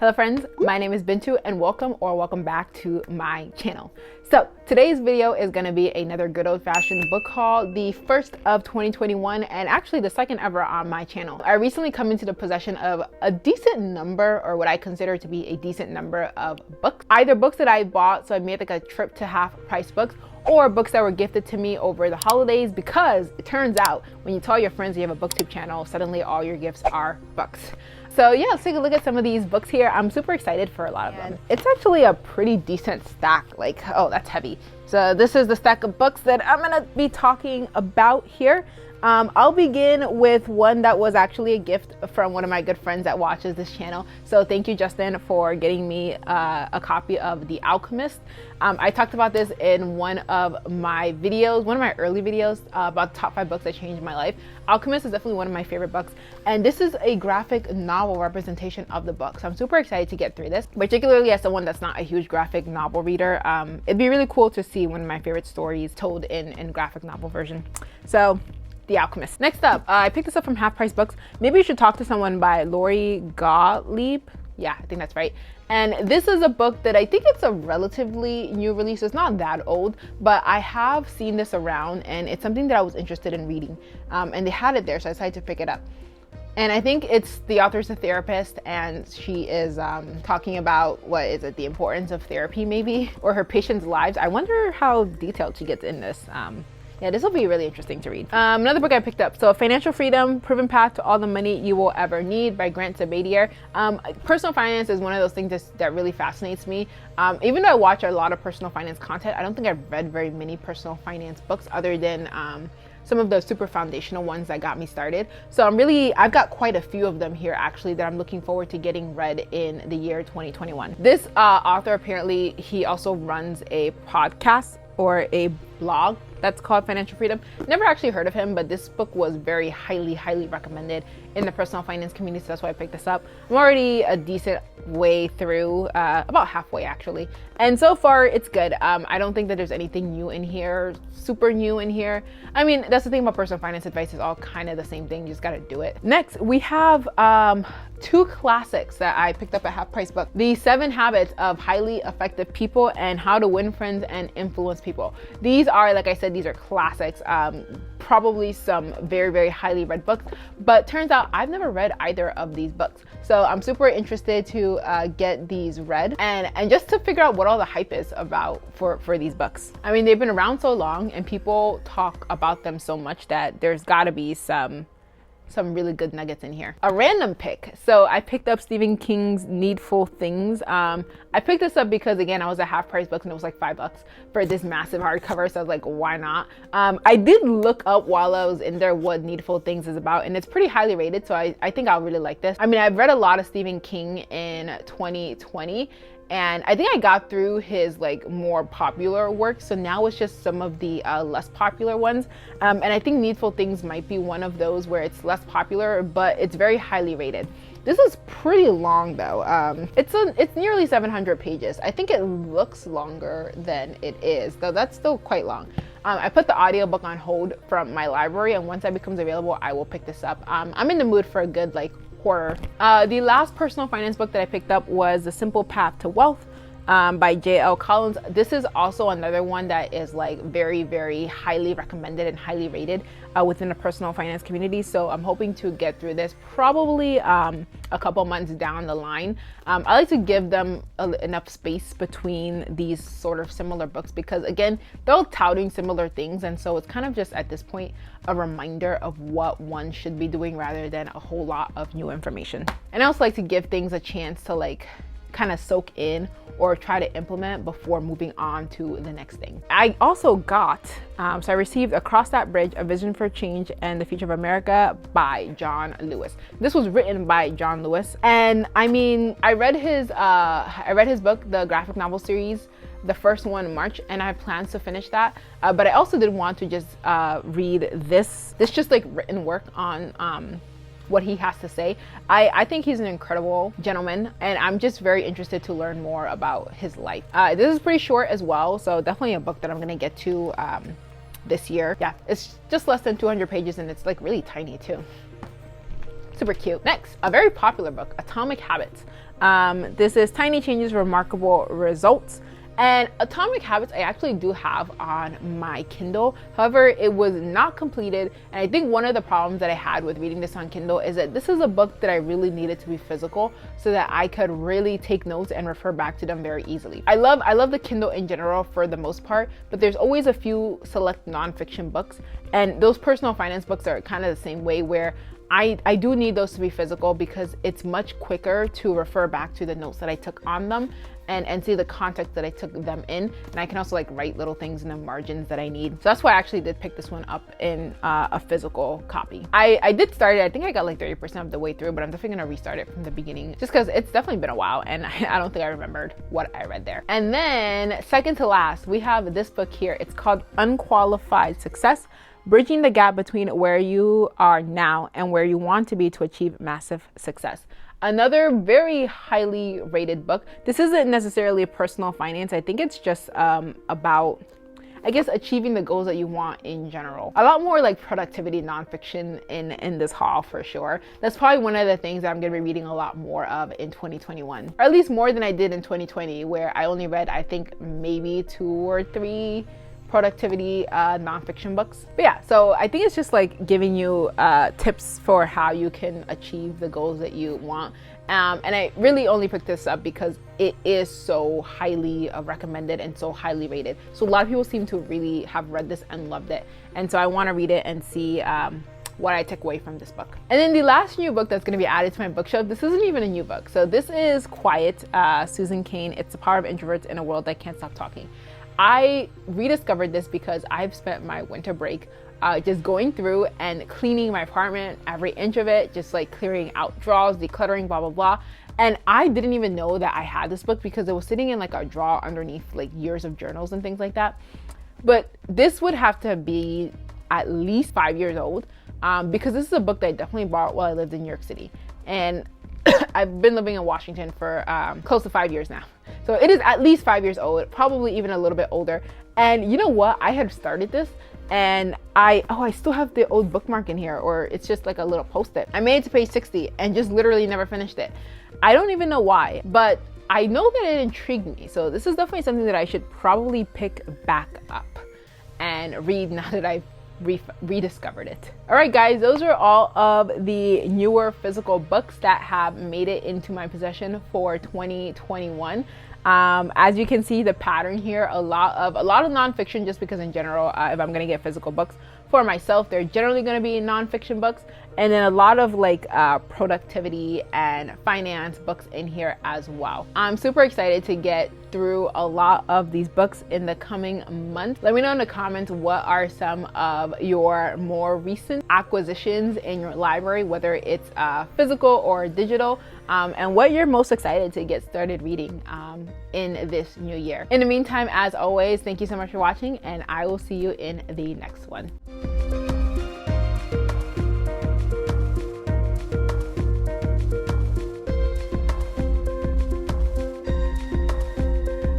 Hello friends, my name is Bintou and welcome back to my channel. So today's video is going to be another good old-fashioned book haul, the first of 2021 and actually the second ever on my channel. I recently come into the possession of a decent number, or what I consider to be a decent number of books. Either books that I bought, so I made like a trip to half price books, or books that were gifted to me over the holidays, because it turns out when you tell your friends you have a booktube channel, suddenly all your gifts are books. So yeah, let's take a look at some of these books here. I'm super excited for a lot of them. It's actually a pretty decent stack, like, oh, that's heavy. So this is the stack of books that I'm gonna be talking about here. I'll begin with one that was actually a gift from one of my good friends that watches this channel. So thank you, Justin, for getting me a copy of The Alchemist. I talked about this in one of my videos, one of my early videos about the top 5 books that changed my life. Alchemist is definitely one of my favorite books. And this is a graphic novel representation of the book. So I'm super excited to get through this, particularly as someone that's not a huge graphic novel reader. It'd be really cool to see one of my favorite stories told in graphic novel version. So The Alchemist. Next up, I picked this up from Half Price Books. Maybe You Should Talk to Someone by Lori Gottlieb. Yeah, I think that's right. And this is a book that I think it's a relatively new release. It's not that old, but I have seen this around and it's something that I was interested in reading. And they had it there, so I decided to pick it up. And I think the author's a therapist, and she is talking about, what is it, the importance of therapy maybe, or her patients' lives. I wonder how detailed she gets in this. Yeah, this will be really interesting to read. Another book I picked up, so Financial Freedom, Proven Path to All the Money You Will Ever Need by Grant Sabatier. Personal finance is one of those things that really fascinates me. Even though I watch a lot of personal finance content, I don't think I've read very many personal finance books other than some of the super foundational ones that got me started. So I've got quite a few of them here actually that I'm looking forward to getting read in the year 2021. This author, apparently he also runs a podcast or a blog that's called Financial Freedom. Never actually heard of him, but this book was very highly recommended in the personal finance community, so that's why I picked this up. I'm already a decent way through, about halfway actually, and so far it's good. I don't think that there's anything new in here, super new in here. I mean, that's the thing about personal finance advice, is all kind of the same thing, you just gotta do it. Next, we have 2 classics that I picked up at Half Price Book. The 7 Habits of Highly Effective People and How to Win Friends and Influence People. These are, like I said, these are classics, probably some very highly read books, but turns out I've never read either of these books. So I'm super interested to get these read and just to figure out what all the hype is about for these books. I mean, they've been around so long and people talk about them so much that there's gotta be some really good nuggets in here. A random pick. So I picked up Stephen King's Needful Things. I picked this up because, again, I was at Half Price Books and it was like $5 for this massive hardcover. So I was like, why not? I did look up while I was in there what Needful Things is about, and it's pretty highly rated. So I think I'll really like this. I mean, I've read a lot of Stephen King in 2020. And I think I got through his like more popular work. So now it's just some of the less popular ones. And I think Needful Things might be one of those where it's less popular, but it's very highly rated. This is pretty long though. It's nearly 700 pages. I think it looks longer than it is, though that's still quite long. I put the audiobook on hold from my library, and once that becomes available, I will pick this up. I'm in the mood for a good like horror. The last personal finance book that I picked up was The Simple Path to Wealth by J.L. Collins. This is also another one that is like very highly recommended and highly rated within the personal finance community. So I'm hoping to get through this probably a couple months down the line. I like to give them enough space between these sort of similar books because, again, they're all touting similar things, and so it's kind of just at this point a reminder of what one should be doing rather than a whole lot of new information. And I also like to give things a chance to like kind of soak in or try to implement before moving on to the next thing. I also got, so I received Across That Bridge, A Vision for Change and the Future of America by John Lewis. This was written by John Lewis. And I mean, I read his book, the graphic novel series, the first one in March, and I have plans to finish that. But I also did want to just read this just like written work on what he has to say. I think he's an incredible gentleman, and I'm just very interested to learn more about his life. This is pretty short as well, so definitely a book that I'm gonna get to this year. Yeah, it's just less than 200 pages and it's like really tiny too. Super cute. Next, a very popular book, Atomic Habits. This is Tiny Changes, Remarkable Results. And Atomic Habits I actually do have on my Kindle. However, it was not completed. And I think one of the problems that I had with reading this on Kindle is that this is a book that I really needed to be physical so that I could really take notes and refer back to them very easily. I love the Kindle in general for the most part, but there's always a few select nonfiction books. And those personal finance books are kind of the same way, where I do need those to be physical because it's much quicker to refer back to the notes that I took on them and see the context that I took them in. And I can also like write little things in the margins that I need. So that's why I actually did pick this one up in a physical copy. I did start it. I think I got like 30% of the way through, but I'm definitely gonna restart it from the beginning just because it's definitely been a while and I don't think I remembered what I read there. And then second to last, we have this book here. It's called Unqualified Success: Bridging the Gap Between Where You Are Now and Where You Want to Be to Achieve Massive Success. Another very highly rated book. This isn't necessarily personal finance. I think it's just about, I guess, achieving the goals that you want in general. A lot more like productivity nonfiction in this haul for sure. That's probably one of the things that I'm gonna be reading a lot more of in 2021, or at least more than I did in 2020, where I only read, I think, maybe 2 or 3 productivity nonfiction books. But yeah, so I think it's just like giving you tips for how you can achieve the goals that you want. And I really only picked this up because it is so highly recommended and so highly rated. So a lot of people seem to really have read this and loved it. And so I want to read it and see what I took away from this book. And then the last new book that's going to be added to my bookshelf, this isn't even a new book. So this is Quiet, Susan Cain. It's The Power of Introverts in a World That Can't Stop Talking. I rediscovered this because I've spent my winter break just going through and cleaning my apartment, every inch of it, just like clearing out drawers, decluttering, blah, blah, blah. And I didn't even know that I had this book because it was sitting in like a drawer underneath like years of journals and things like that. But this would have to be at least 5 years old because this is a book that I definitely bought while I lived in New York City. And I've been living in Washington for close to 5 years now. So it is at least 5 years old, probably even a little bit older. And you know what? I had started this and I still have the old bookmark in here, or it's just like a little post-it. I made it to page 60 and just literally never finished it. I don't even know why, but I know that it intrigued me. So this is definitely something that I should probably pick back up and read now that I've rediscovered it. All right, guys, those are all of the newer physical books that have made it into my possession for 2021. As you can see the pattern here, a lot of nonfiction, just because in general, if I'm gonna get physical books for myself, they're generally gonna be nonfiction books, and then a lot of like productivity and finance books in here as well. I'm super excited to get through a lot of these books in the coming months. Let me know in the comments what are some of your more recent acquisitions in your library, whether it's physical or digital, and what you're most excited to get started reading in this new year. In the meantime, as always, thank you so much for watching, and I will see you in the next one.